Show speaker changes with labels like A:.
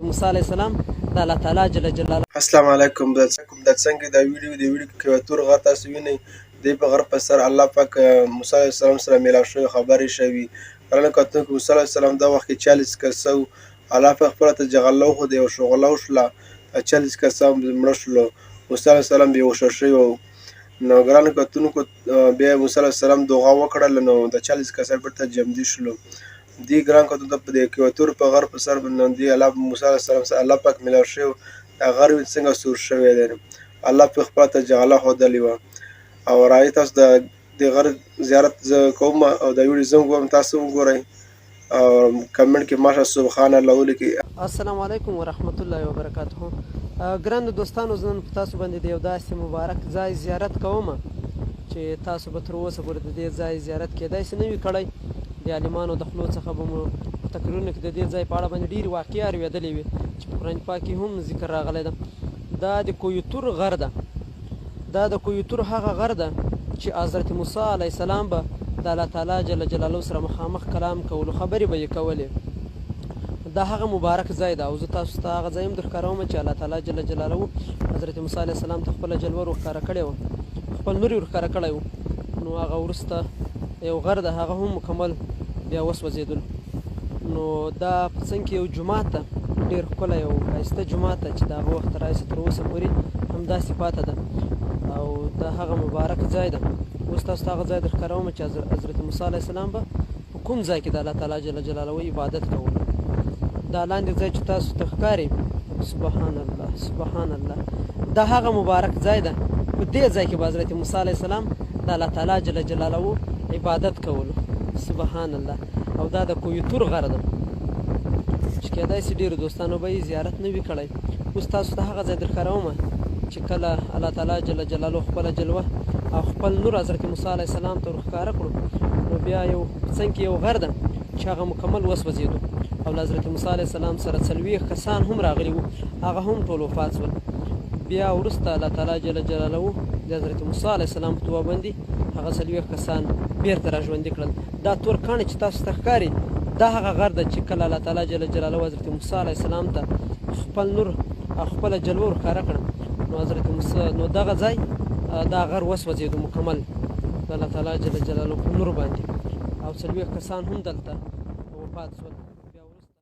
A: موسی علیه السلام د الله تعالی جل جلاله.
B: السلام علیکم. د څنګه دا ویډیو کې تور غر تاسو وینئ، دی په غر په سر الله پاک موسی علیه السلام سره میلاو شوی خبرې شوي. قرآن کتونکو موسی علیه السلام دا وخت کې 40 کسه و. الله پاک خپله ته جغله وښوده، یو شغله وشوله، 40 کسه مړه شولو. موسی علیه السلام بېهوشه شوی و. نو ګرانو کتونکو بیا موسی علیه السلام دعا وکړله، نو د 40 کسه بېرته جمدي شولو. دی ګران کتونکو په دې کوتور په غر په سر باندې دی الله موسی علیه السلام سره الله پاک میلاو شوی و. دا غر څنګه سور شوی دی، الله پاک خپله ته جغله ښودلې وه. او راځئ تاسو د دې غر زیارت زه کوم او دا ویډیو زه ګورم، تاسو وګورئ او کمنټ کې ماشه سبحان الله ولیکئ.
A: السلام علیکم ورحمت الله وبرکاته. ګرانو دوستانو، زه نن په تاسو باندې د یو داسې مبارک ځای زیارت کوم چې تاسو به تر اوسه پورې د دې ځای زیارت کېدای شي نه وي کړی. د عالمانو د خولو څخه به مو په تقریرونو کې د دې ځای په اړه باندې ډېرې واقعې اورېدلې وي چې په قرآن پاک کې هم ذکر راغلی ده. دا د کویتور غر ده. دا د کویتور هغه غر ده چې حضرت موسی علیه السلام به د الله تعالی جل جلاله سره مخامخ کلام کولو، خبرې به یې کولې. دا هغه مبارک ځای ده او زه تاسو ته هغه ځای هم درښکاروم چې الله تعالی جل جلاله حضرت موسی علیه السلام ته خپله جلوه ورښکاره کړې وه، خپل نور یې ورښکاره کړی و. نو هغه وروسته یو غر ده، هغه هم مکمل بیا وسوځېدلو. نو دا په څنګ کې یو جومات ده، ډېر ښکلی او ښایسته جومات ده چې د هغه وخته راهیسې تر اوسه پورې همداسې پاته ده او دا هغه مبارک ځای ده. اوس تاسو ته هغه ځای درښکاروم چې حضرت موسی علیه السلام به په کوم ځای کې د الله تعالی جل جلاله عبادت کولو. دا لاندې ځای چې تاسو ته ښکاري، سبحان الله سبحان الله، دا هغه مبارک ځای ده. په دې ځای کې به حضرت موسی علیه السلام د الله تعالی جل جلاله عبادت کولو. سبحان الله. او دا د کویتور غر ده چې کېدای شي ډېرو دوستانو به یې زیارت نه وي کړی. اوس تاسو ته هغه ځای درښکاروم چې کله الله تعالی جل جلاله خپله جلوه او خپل نور حضرت موسی علیه السلام ته ورښکاره کړو، نو بیا یو په څنګ کې یو غر ده چې هغه مکمل وسوځېدو او له حضرت موسی علیه السلام سره 40 کسان هم راغلي وو، هغه هم ټول وفات شول. بیا وروسته الله تعالی جل جلاله د حضرت موسی علیه السلام په توبه باندې هغه 40 کسان بیرته راژوندي کړل. دا تور کاڼي چې تاسو ته ښکاري، دا هغه غر ده چې کله الله تعالی جل جلاله حضرت موسی علیه السلام ته خپل نور او خپله جلوه ورښکاره کړه، نو حضرت موسی نو دغه ځای دا غر وسوځېدو مکمل د الله تعالی جل جلاله په نور باندې او 40 کسان هم دلته وفات شول.